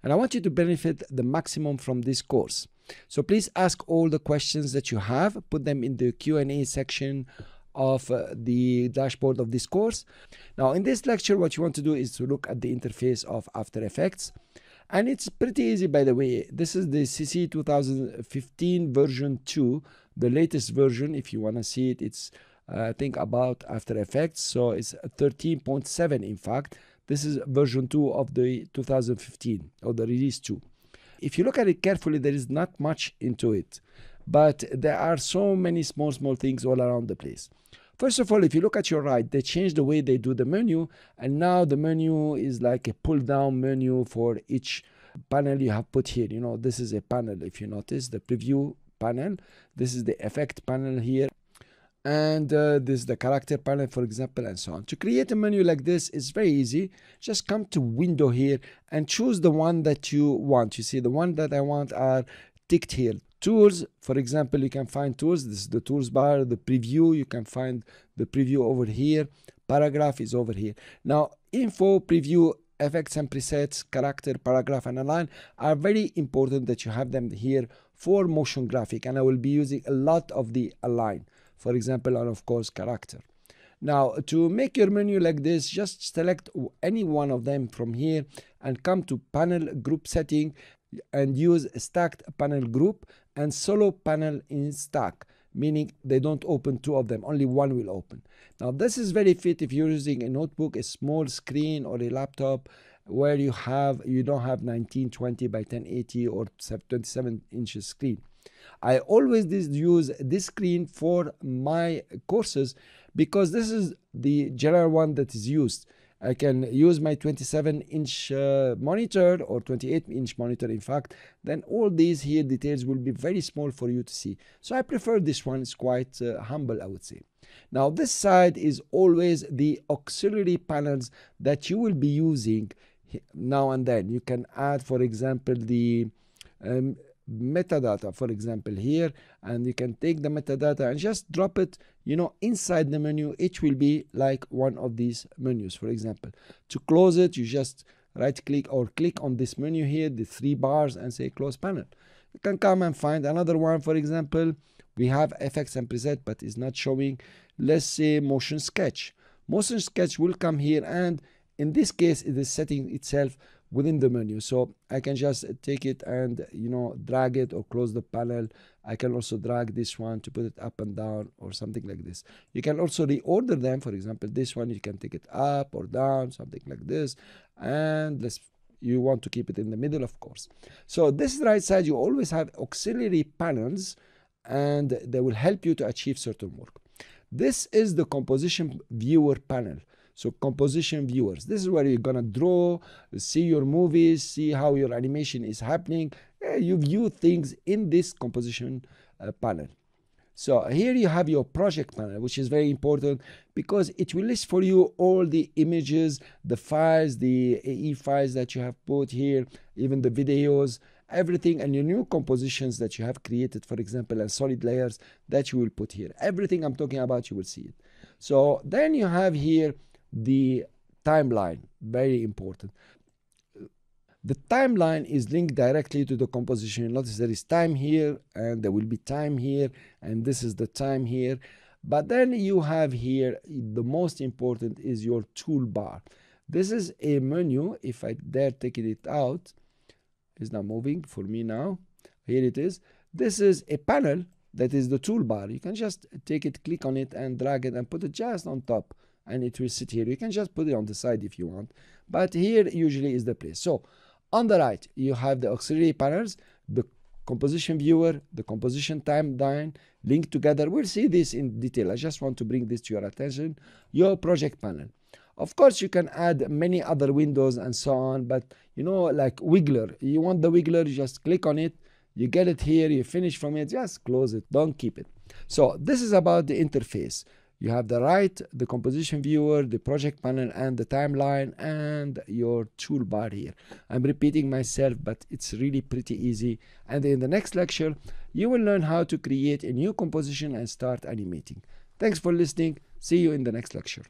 And I want you to benefit the maximum from this course. So please ask all the questions that you have, put them in the Q&A section of the dashboard of this course. Now in this lecture, what you want to do is to look at the interface of After Effects. And it's pretty easy, by the way. This is the CC 2015 version 2, the latest version. If you want to see it, it's I think about After Effects. So it's 13.7 in fact. This is version 2 of the 2015 or the release 2. If you look at it carefully, there is not much into it, but there are so many small things all around the place. First of all, if you look at your right, they changed the way they do the menu, and now the menu is like a pull down menu for each panel you have put here. You know, this is a panel, if you notice, the preview panel. This is the effect panel here. And this is the character panel, for example, and so on. To create a menu like this is very easy. Just come to window here and choose the one that you want. You see, the one that I want are ticked here. Tools, for example, you can find tools. This is the tools bar. The preview, you can find the preview over here. Paragraph is over here. Now, info, preview, effects and presets, character, paragraph, and align are very important that you have them here for motion graphic. And I will be using a lot of the align, for example, and of course, character. Now, to make your menu like this, just select any one of them from here and come to panel group setting and use stacked panel group and solo panel in stack, meaning they don't open two of them, only one will open. Now, this is very fit if you're using a notebook, a small screen, or a laptop where you don't have 1920 by 1080 or 27 inches screen. I always use this screen for my courses because this is the general one that is used. I can use my 27-inch monitor or 28-inch monitor, in fact, then all these here details will be very small for you to see. So I prefer this one. It's quite humble, I would say. Now this side is always the auxiliary panels that you will be using now and then. You can add, for example, the metadata, for example, here, and you can take the metadata and just drop it, you know, inside the menu. It will be like one of these menus. For example, to close it, you just right click or click on this menu here, the three bars, and say close panel. You can come and find another one. For example, we have effects and preset, but it's not showing. Let's say motion sketch. Motion sketch will come here, and in this case it is setting itself within the menu. So I can just take it and, you know, drag it or close the panel. I can also drag this one to put it up and down or something like this. You can also reorder them. For example, this one, you can take it up or down, something like this. And you want to keep it in the middle, of course. So this right side, you always have auxiliary panels, and they will help you to achieve certain work. This is the composition viewer panel. So composition viewers, this is where you're gonna draw, see your movies, see how your animation is happening. You view things in this composition panel. So here you have your project panel, which is very important because it will list for you all the images, the files, the AE files that you have put here, even the videos, everything, and your new compositions that you have created, for example, and solid layers that you will put here. Everything I'm talking about, you will see it. So then you have here the timeline, very important. The timeline is linked directly to the composition. Notice there is time here, and there will be time here, and this is the time here. But then you have here, the most important is your toolbar. This is a menu. If I dare taking it out, it's not moving for me now. Here it is. This is a panel that is the toolbar. You can just take it, click on it, and drag it and put it just on top, and it will sit here. You can just put it on the side if you want, but here usually is the place. So on the right, you have the auxiliary panels, the composition viewer, the composition timeline linked together. We'll see this in detail. I just want to bring this to your attention. Your project panel. Of course, you can add many other windows and so on, but you know, like Wiggler, you want the Wiggler, you just click on it, you get it here, you finish from it, just close it, don't keep it. So this is about the interface. You have the right, the composition viewer, the project panel, and the timeline, and your toolbar here. I'm repeating myself, but it's really pretty easy. And in the next lecture, you will learn how to create a new composition and start animating. Thanks for listening. See you in the next lecture.